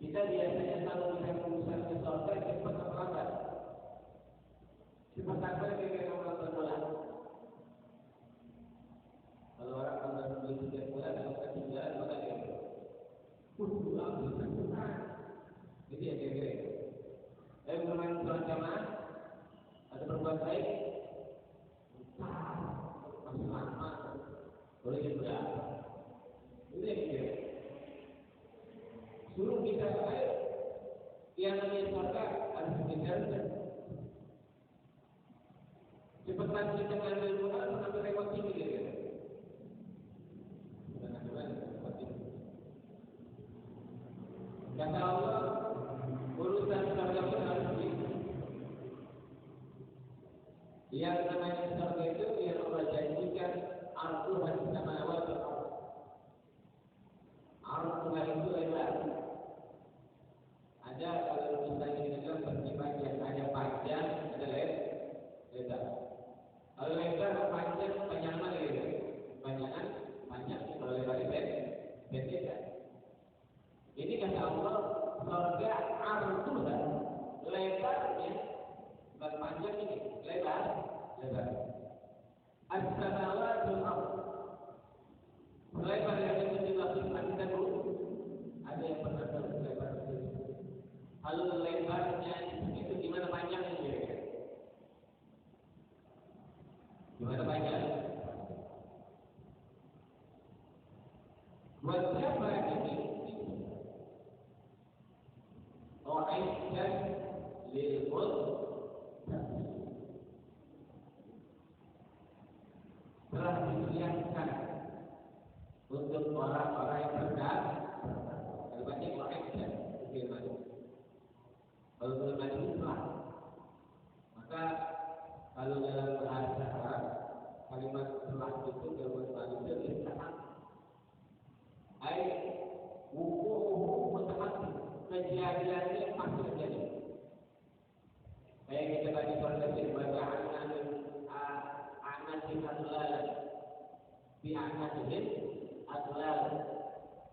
Kita biasanya selalu melihat urusan ke surga cepat atau lambat. Cepat apa kayak nonton bola. Kalau orang nonton beli tiket bola, kalau ketinggalan maka dia jadi ya kira-kira. Tapi bermain sholat jamaah atau berbuat baik, masih lama, boleh juga. Itu yang kira. Suruh kita baik, yang namanya surga harus dikejar. Cepetan kita ngambil modal, mengambil repot tinggi gitu. Kata Allah, urusan surga pun harus begitu. Yang namanya surga itu yang Allah janjikan Al-Quran sama wajah Allah. Al-Quran itu lebar. Ada kalau misalnya kita berpikir ada panjang, ada lebar. Kalau lebar panjang, panjang mana gitu? Panjang. Kalau lebar beda. Ini kata Allah, surga arduha, lebarnya, bukan panjang ini, lebar. As-samawatul ardh, lebar yang itu dilakukan kita dulu. Ada yang pernah tahu lebar itu? Kalau lebarnya itu gimana panjangnya kira-kira? Gimana panjang? Buat siapa ini? U'iddat lil muttaqin. Telah disiapkan untuk orang-orang yang bertakwa. Kalau baca u'iddat firman. Kalau firman itu telah. Maka kalau dalam bahasa Arab kalimat telah itu dalam bahasa Indonesia ai wuquhu mutaqaddim, kejadiannya pasti terjadi. Kayak kita baca surat Al-Baqarah anatin atlal bi anatin atlal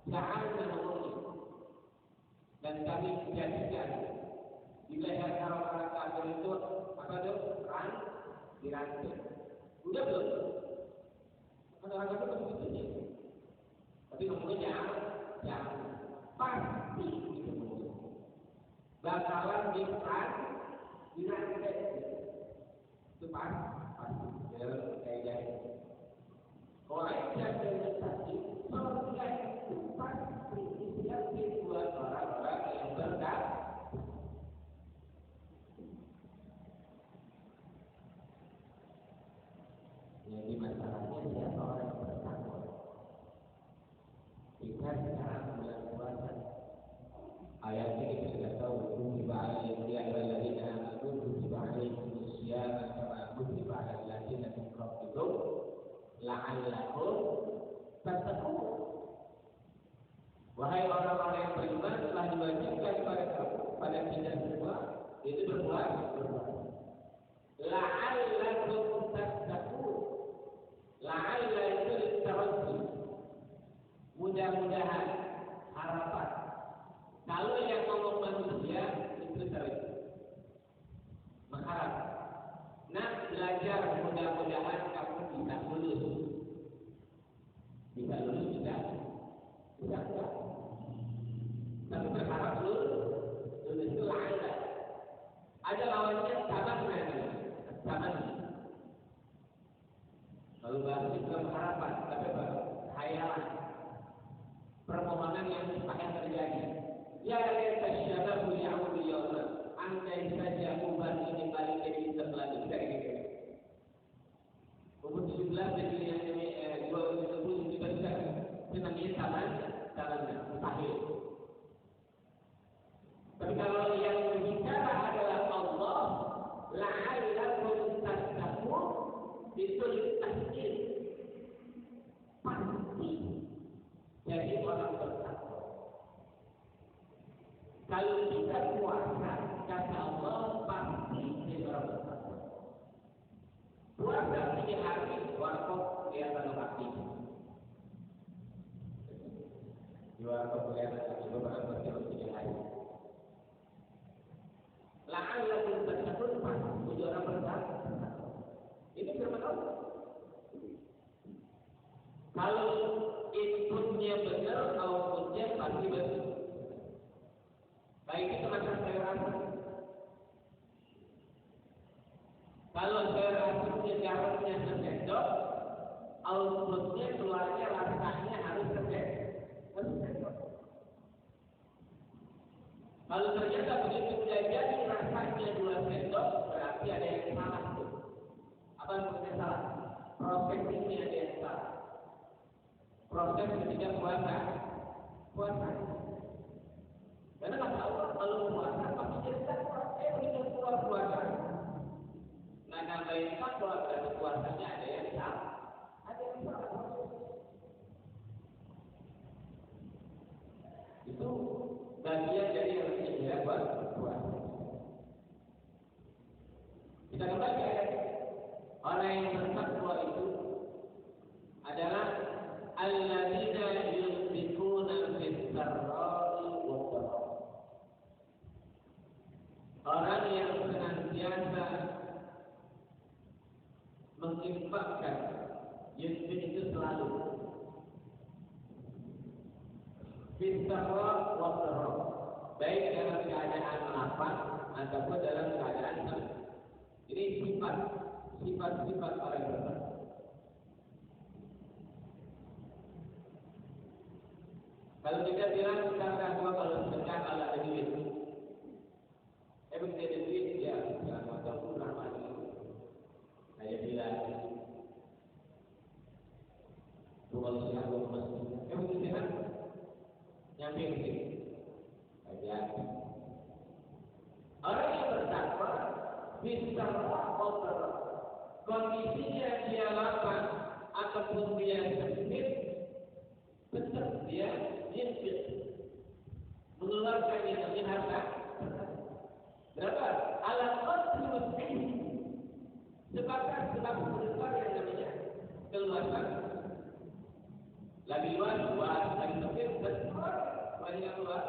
ja'alna mu'min, dan kami jadikan di leher orang-orang kafir itu apa tuh? Dirantai. Udah belum? Kan orang kafir begitu nih. Tapi ngomongnya jangan pasti itu bakalan dirantai. Itu pasti. Dalam kayak jahit. Orang yang tadi surga itu pasti disiapkan buat orang-orang yang bertakwa. Jadi masalahnya siapa orang yang bertakwa? Kita sekarang bulan puasa. Ayatnya kita sudah tahu. Kutiba alaikum ya ayyuhalladzina amanu kutiba alaikumus syiyam kama kutiba alal ladzina min qablikum la'allakum tattaqun. Wahai orang-orang yang beriman, telah diwajibkan pada kita semua itu berbuat. La'allakum tattaqun. La'alla itu diteruskan. Mudah-mudahan, harapan. Kalau yang ngomong manusia itu terus mengharap. Nah, belajar mudah-mudahan kamu bisa lulus. Bisa lulus juga. Tidak. Tapi berharap lulus itu la'alla. Ada lawannya sama. Lalu bahasa juga harapan, tapi khayalan, permohonan yang mustahil terjadi. Ya laita syababu ya'udu yawma, andai saja uban ini balik jadi terlalu dari umur 17 jadi yang 20 juga bisa senangnya tangannya mustahil. Tapi kalau yang berbicara adalah Allah, la'allakum tattaqun, itu pasti jadi orang bertakwa. Kalau kita puasa, kata Allah pasti jadi orang bertakwa. Puasa 3 hari, wakaf kelihatan aktif. Di wakaf kelihatan aktif, orang bertakwa 3 hari. Kalau inputnya benar, outputnya pasti benar. Baik itu macam sayur asam. Kalau sayur asamnya garamnya sesendok, outputnya keluarnya rasanya harus sesendok. Kalau ternyata begitu sudah jadi rasanya 2 sendok, berarti ada yang salah tuh. Apa yang salah? Proses ini ada yang salah. Proses ketika puasa. Karena kata Allah kalau puasa pasti jadi proses begitu keluar puasa. Nah nambahin fatwa berarti puasanya ada yang salah. Itu bagian dari yang tidak buat puasa. Kita kembali ke ayat. Orang yang bertakwa itu adalah alladzina yunfiquna fis-sarra'i wad-dharra. Orang yang senantiasa menginfakkan, yunfiq itu selalu fis-sarra'i wad-dharra, baik dalam keadaan lapang ataupun dalam keadaan senang. Ini sifat-sifat orang yang bertakwa. Kalau kita bilang kita takwa kalau sedekah kalau ada duit, begitu ada duit ya jangan macam kurang lagi. Saya bilang, kalau siapa mau masuk, begitu kan? Nyampe ke sini, aja. Orang yang bertakwa bisa melakukan kondisinya dia lapang ataupun dia sempit, tetap dia infak, mengeluarkan yang namanya harta. Berapa? Alat qadri was'in. Sebatas sebab besar yang namanya keluasan. Lagi luas, lagi sempit, besar, banyak luas,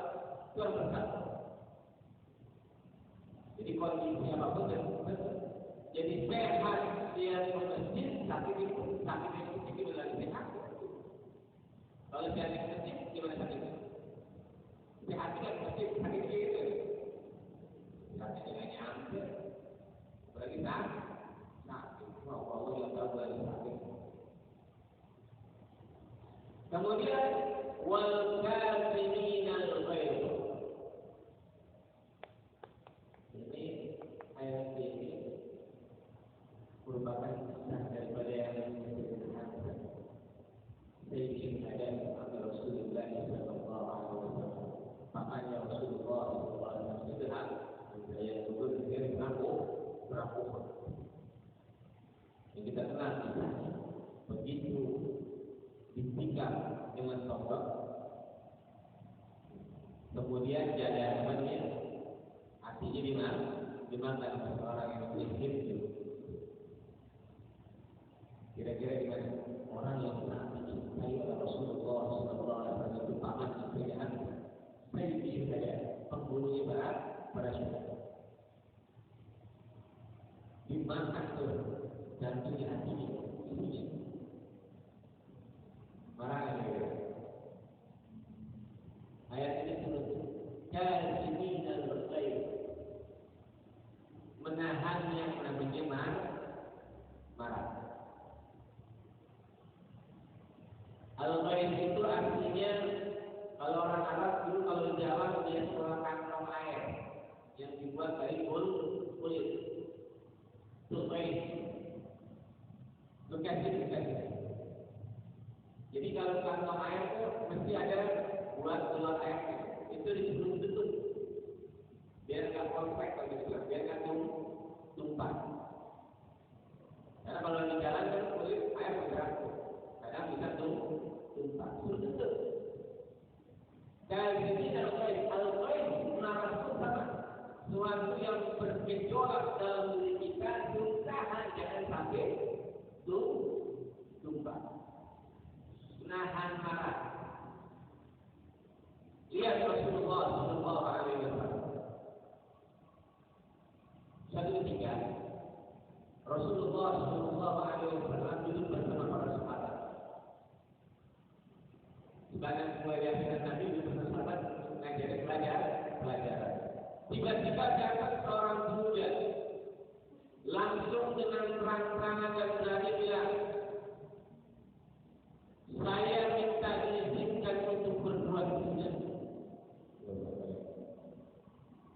luar besar. Jadi kondisi apapun betul. Jadi sehat dia ke masjid, sakit itu lagi sehat. Kalau sehat di masjid, gimana sakitnya? Sehat tidak di masjid, sakit gitu. Sakitnya nggak nyampe. Apalagi sakit. Allah yang tahu lagi sakit. Kemudian wal kazimin al-ghaidh. Ini ayat ini merupakan kisah daripada yang disebutkan Sayyidina Adam Rasulullah sallallahu alaihi wasallam. Makanya Rasulullah sallallahu alaihi wasallam sederhana. Saya dulu dia beraku. Yang kita kenal kisahnya begitu ditinggal dengan tombak, kemudian jalannya hatinya dimakan seorang yang miskin. Kira-kira gimana? Orang yang sangat dicintai oleh Rasulullah SAW itu paman istrinya Sayyidi saja pembunuhnya para syuhada dimakan tuh jantung hatinya isinya marah ya. Ayat ini turun kazimin al-ghaidh, menahan yang namanya marah. Al-ghaidh itu artinya kalau orang Arab dulu kalau di Jawa dia sebuah kantong air yang dibuat dari kulit. Itu ghaidh. Bekas. Jadi kalau kantong air itu mesti ada buat keluar air. Itu disuruh tutup biar nggak konflik kalau gitu, biar nggak tumpah. Karena kalau di jalan kan kulit air bergerak, kadang bisa tumpah. Suruh tutup. Dan ini al-ghaidh menarah sama sesuatu yang bergejolak dalam diri kita, usaha jangan sampai tumpah. Nahan marah. Lihat Rasulullah sallallahu alaihi wasallam. Satu ketika Rasulullah sallallahu alaihi wasallam duduk bersama para sahabat. banyak keyakinan Nabi bersama sahabat ngajarin pelajaran. Tiba-tiba datang seorang pemuda, langsung dengan terang-terangan dan berani bilang, saya minta diizinkan untuk berbuat zina.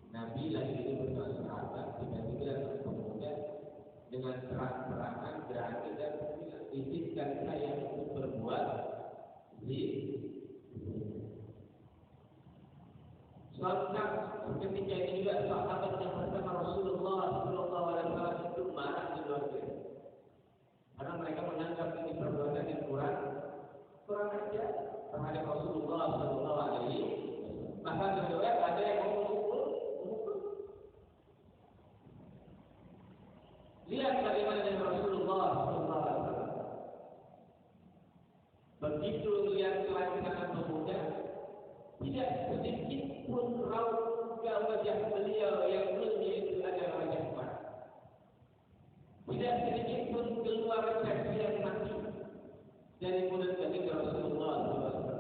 Nabi lagi itu bersama sahabat, tiba-tiba datang pemuda dengan terang-terangan berani dan bilang, izinkan saya untuk berbuat zina. Sontak ketika ini juga sahabat yang bersama Rasulullah SAW itu marah di luar biasa. Karena mereka menganggap ini perbuatan yang kurang ajar terhadap Rasulullah SAW. Bahkan riwayat ada yang memukul. Lihat bagaimana dengan Rasulullah SAW. Begitu lihat kelancaran pemuda, tidak sedikit pun raut muka wajah beliau yang mulia itu adalah wajah marah. Tidak sedikit pun keluar cacian maki dari mulut baginda Rasulullah SAW.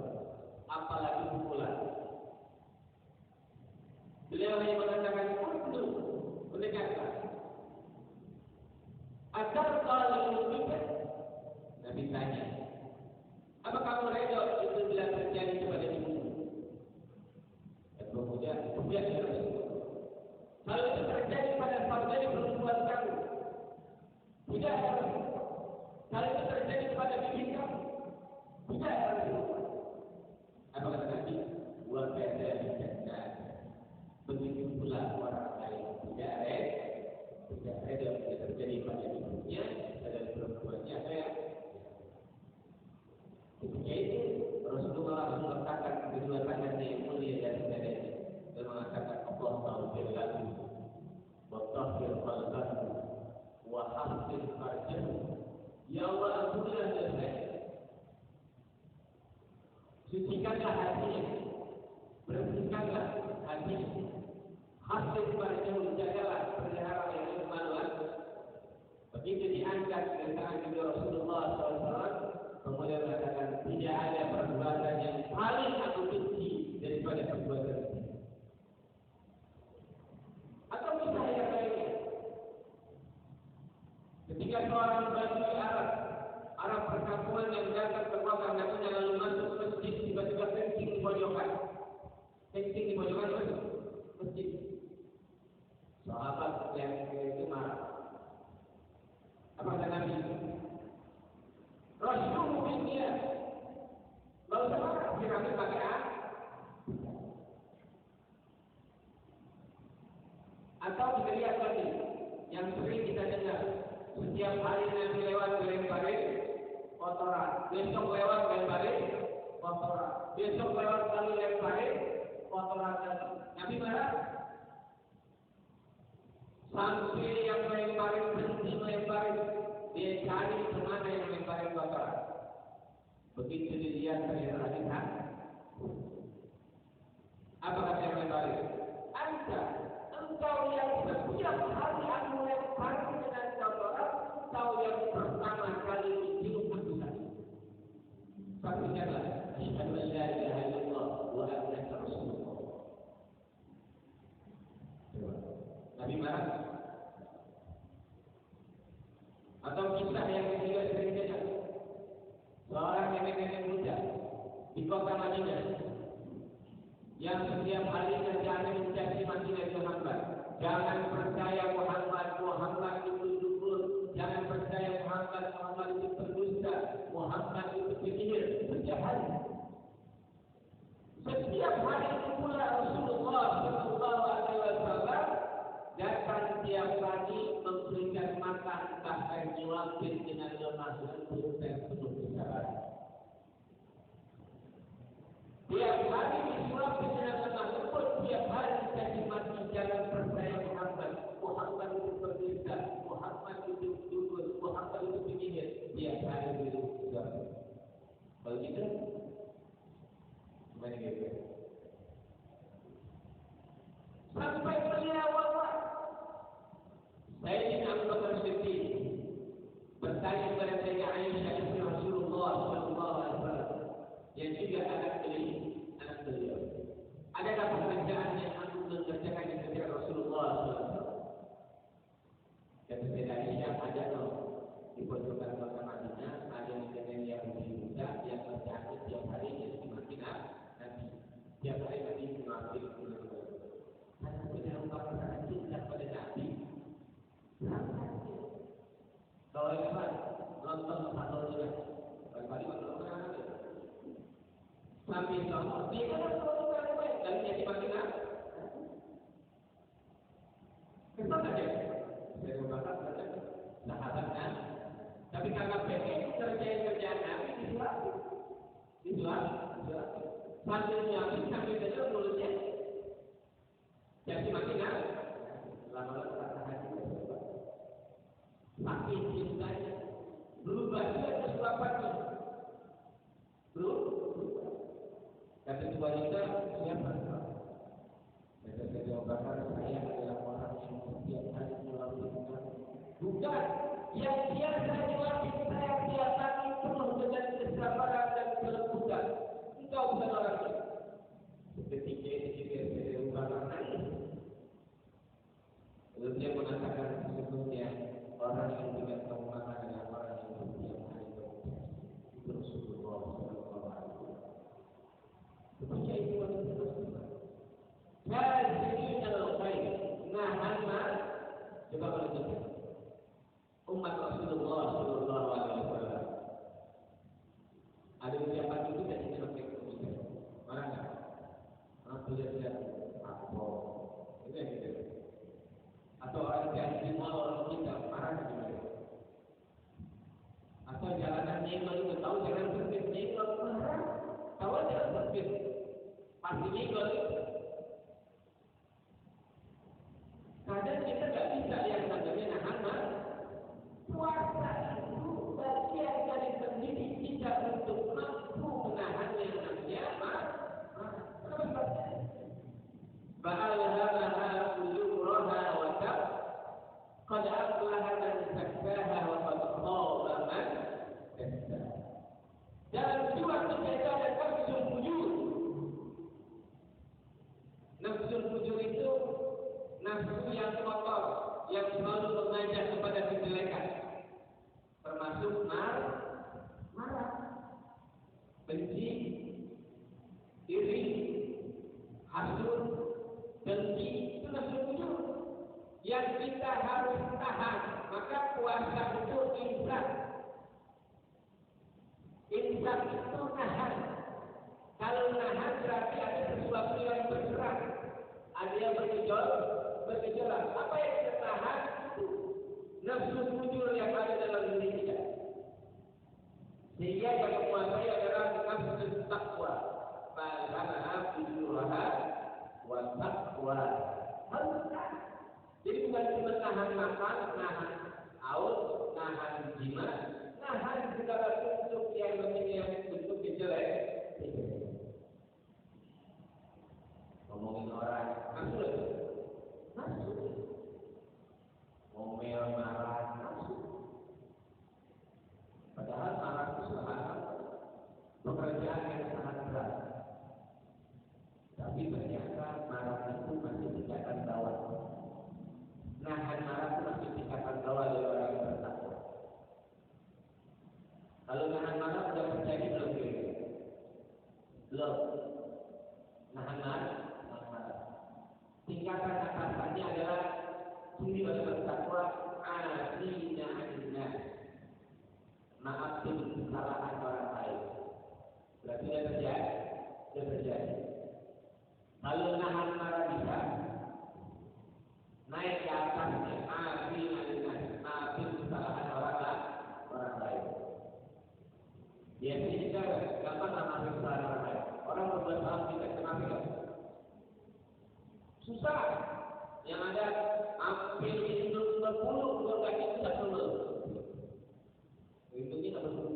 Apalagi pukulan. Beliau hanya mengatakan untuk mendekatkan. Agar kalau kita Nabi tanya, apa kamu reda itu bila terjadi kepada ibu? Kemudian ya Rasulullah. Kalau itu terjadi pada saudari perempuan kamu, tidak ya Rasulullah. Kalau itu terjadi kepada bibi kamu, tidak ya Rasulullah. Apa kata Nabi? Wa kadzalika. Begitu pula orang lain tidak reda tidak terjadi pada ibunya dan perempuannya saya. Ketika itu Rasulullah meletakkan kedua tangannya yang mulia dari dadanya dan mengatakan Allah taufir lagu wa tahfir qalbahu wa hafir farjahu. Ya Allah, ampunilah dosa saya, sucikanlah hatinya, bersihkanlah hatinya, hafir farjahu, jagalah perjalanan yang kemaluan. Begitu diangkat dari tangan kedua Rasulullah SAW, kemudian mengatakan tidak ada perbuatan yang paling aku benci daripada perbuatan ini. Atau misalnya yang lainnya, ketika seorang Badui Arab perkampungan yang datang ke kota Madinah lalu masuk masjid, tiba-tiba kencing di pojokan masjid. Sahabat yang itu marah. Apa kata Nabi? Rasulullah dunia. Lalu sama piramid pakai apa? Atau kita lihat lagi yang sering kita dengar, setiap hari Nabi lewat lemparin kotoran, besok lewat lemparin kotoran, besok lewat kali lemparin kotoran. Nabi marah. Sampai yang lemparin berhenti lemparin, dia cari kemana yang lemparin kotoran. Begitu dilihat ternyata ada kan? Apa kata yang lemparin? Engkau yang setiap hari aku lemparin dengan kotoran, engkau yang pertama kali mencium dosa. Saksikanlah, asyhadu an la ilaha illallah wa annaka rasulullah. Nabi marah. Atau kisah yang juga sering dengar, seorang nenek-nenek muda di kota Madinah yang setiap hari kerjaannya mencaci maki Nabi Muhammad. Jangan percaya Muhammad itu dukun. Jangan percaya Muhammad itu berdusta. Muhammad itu penyihir, penjahat. Setiap hari itu pula Rasulullah SAW datang tiap pagi memberikan makan, bahkan nyuapin dengan lemah lembut dan penuh kesabaran. Tiap hari disuapin dengan lemah lembut, tiap hari dicaci maki. Jangan percaya Muhammad itu berdusta, Muhammad itu dukun, Muhammad itu penyihir. Tiap hari itu disuapin. Kalau gitu, gimana gitu? Sampai beliau wafat, Sayyidina Abu Bakar Siddiq bertanya kepada Sayyidah Aisyah istri Rasulullah SAW, yang juga anak Tiap hari Nabi mengambil karena sudah ungkapan cinta pada Nabi. Kalau Ikhwan nonton satu juga, kali mana sambil nonton, dia kan selalu baik dan jadi makin kesal aja. Saya ungkapkan saja sahabatnya, tapi karena pengen kerjaan Nabi dijual, sambil nyiapin sambil dengar mulutnya, jadi makin lama-lama kata hati makin cintanya berubah juga kesuapannya berubah. Kata wanita siapa? Kata jawaban saya adalah orang yang setiap hari melalui bukan yang biasa diwajib saya tiap hari penuh dengan kesabaran dan kelembutan. Engkau bukan orang itu. Ketika dia ungkapan nangis, lalu dia mengatakan sesungguhnya orang yang tidak tahu makan adalah orang yang setiap hari bekerja. Itu Rasulullah SAW. Ketika itu wanita Rasulullah. Kajirin al-khair. Nahanma. Coba perhatikan. Umat Rasulullah SAW. Ada ucapan itu dan ini sampai kemudian. Mana enggak? Orang belajar apa? Itu yang gitu. Atau orang janji mal orang kita marah juga. Atau jalanan nyenggol itu tahu jangan sempit nyenggol marah. Tahu jangan sempit pasti nyenggol. Kadang kita tak bisa yang namanya nahan. Puasa itu bagian dari pendidik kita untuk mampu menahan yang namanya marah. Kenapa sebabnya? Ba'alhamaha ujuraha wa tab qad aflaha man zakkaha wa qad khaba man dassaha. Dalam jiwa kita itu ada nafsul fujur. Nafsul fujur itu nafsu yang kotor, yang selalu mengajak kepada kejelekan, termasuk marah, benci, iri, hasud, dengki, itu nafsu fujur yang kita harus tahan. Maka puasa itu imsak. Imsak itu nahan. Kalau nahan berarti ada sesuatu yang bergerak, ada yang bergejolak. Apa yang kita tahan? Nafsu fujur yang ada dalam diri kita. Sehingga yang menguasai adalah nafsu taqwa. Fa'alhamaha fujuraha wa taqwa. Jadi bukan cuma nahan makan, nahan haus, nahan jimat, nahan segala bentuk yang bentuk jelek. Ngomongin orang nafsu, ngomel marah nafsu. Padahal marah itu sangat pekerjaan yang sangat berat. Tapi ternyata marah itu masih tingkatan bawah. Nahan marah itu masih tingkatan bawah dari orang yang bertakwa. Kalau nahan marah sudah terjadi belum? Belum. Nahan marah. Tingkatan atasannya adalah ciri orang bertakwa asina annas. Maafin kesalahan orang lain. Berarti sudah terjadi. Kalau nahan marah bisa naik ke atasnya, maafin kesalahan orang lain. Biasanya kita gampang maafin kesalahan orang lain. Orang berbuat salah kita kenapa? Susah. Yang ada hampir induk 10 keluarga kita tidak perlu. Induknya tak perlu.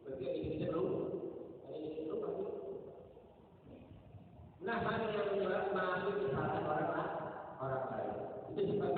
Berarti ini perlu. Ini perlu pasti. Nahan yang menyebabkan maafin kesalahan orang lain. Itu sifat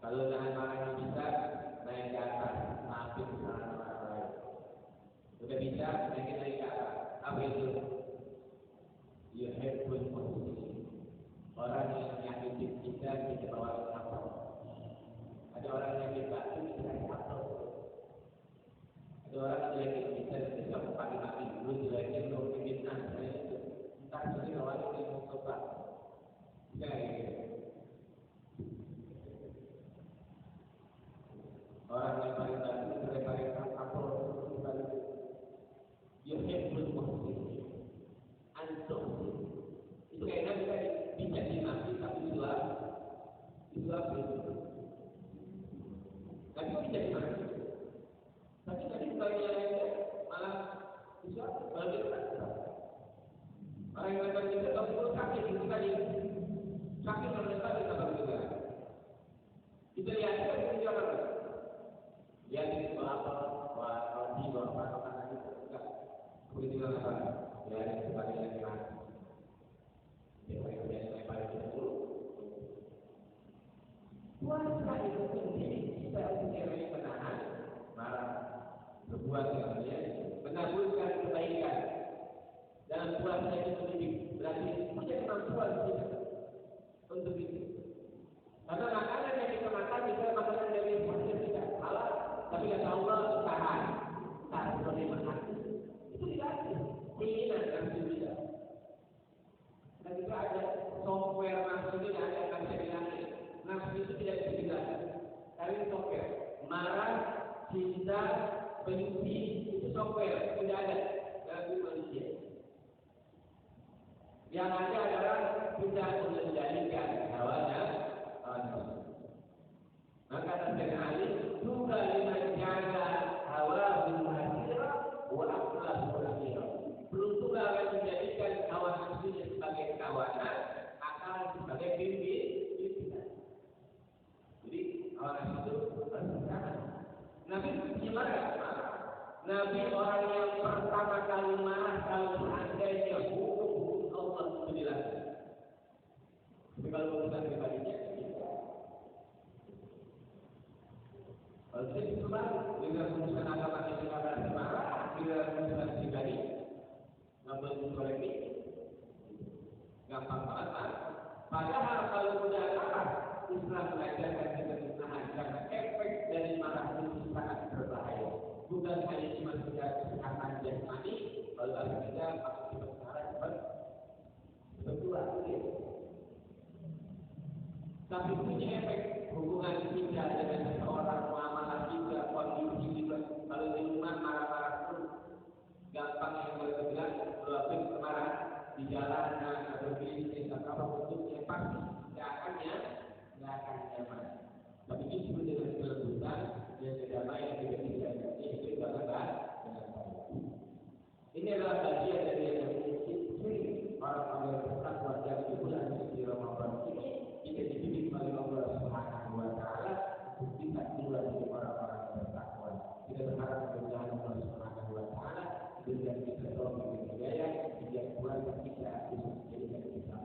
Kalau dengan marahnya bisa naik ke atas, maafin kesalahan orang lain. Sudah bisa naik ke atas. Apa itu? Yuhibbul muhsinin. Orang yang menyakiti kita bawa kapal. Ada orang yang kita kapal. Ada orang yang kita pagi-pagi dulu jeleknya untuk fitnah. Entah jadi orang yang mau coba. Orang yang paling bagus paling kapal yuhibbul muhsinin. Antum itu kayaknya bisa dimaki tapi dua itu. Tapi bisa dimaki. Tapi tadi bukannya malah bisa balik lagi. Orang yang macam itu kalau itu sakit itu tadi sakit ternyata kita juga. Itu lihat itu juga apa? Lihat itu apa? Wah, di bawah apa itu juga. Begitu apa? Ya, sebagai laki-laki. Puasa itu penting kita untuk menahan marah, berbuat yang lain, menaburkan kebaikan. Dalam puasa itu berarti punya kemampuan kita untuk itu. Karena makanan yang kita makan bisa makanan dari hasil tidak halal, tapi kata Allah tahan, boleh makan. Itu tidak ada keinginan dalam diri kita. Dan juga ada software nafsu ini ada akan saya bilang nafsu itu tidak bisa dijelaskan. Tapi software marah, cinta, benci itu software tidak ada dalam diri manusia. Yang ada adalah kita mengendalikan hawanya. Maka terkena alih juga liman jaga hawa berhasirah wa akhlak berhasirah. Beruntung akan menjadikan hawa nafsunya sebagai kawanan, akal sebagai pimpinan. Jadi hawa nafsu itu berhasirah. Nabi gimana? Nabi orang yang pertama kali marah kalau seandainya hukum Allah itu dilakukan. Tapi kalau urusan pribadinya, kalau saya itu dengan urusan agama kita akan marah, dengan urusan pribadi, ngambil kolektif, gampang banget. Padahal kalau sudah marah, Islam mengajarkan kita menahan karena efek dari marah itu sangat berbahaya. Bukan hanya cuma sekedar kesehatan jasmani, kalau ada kita maksud kita sekarang berdua, tapi punya efek hubungan kita dengan seseorang, muamalah kita, kondisi kita. Kalau di rumah marah-marah terus, gampang yang berbilang meluapkan kemarahan di jalan atau bisnis atau apa bentuknya pasti tidak akan nyaman. Tapi justru dengan kelembutan dan kedamaian yang kita miliki itu bagaimana? Ini adalah bagian dari yang ciri orang-orang yang bertakwa di bulan suci Ramadan ini. Kita dididik oleh Allah Subhanahu wa taala untuk kita keluar dari orang-orang yang bertakwa. Kita berharap mudah-mudahan Allah Subhanahu wa taala memberikan kita taufik dan hidayah sehingga keluarga kita bisa menjadikan kita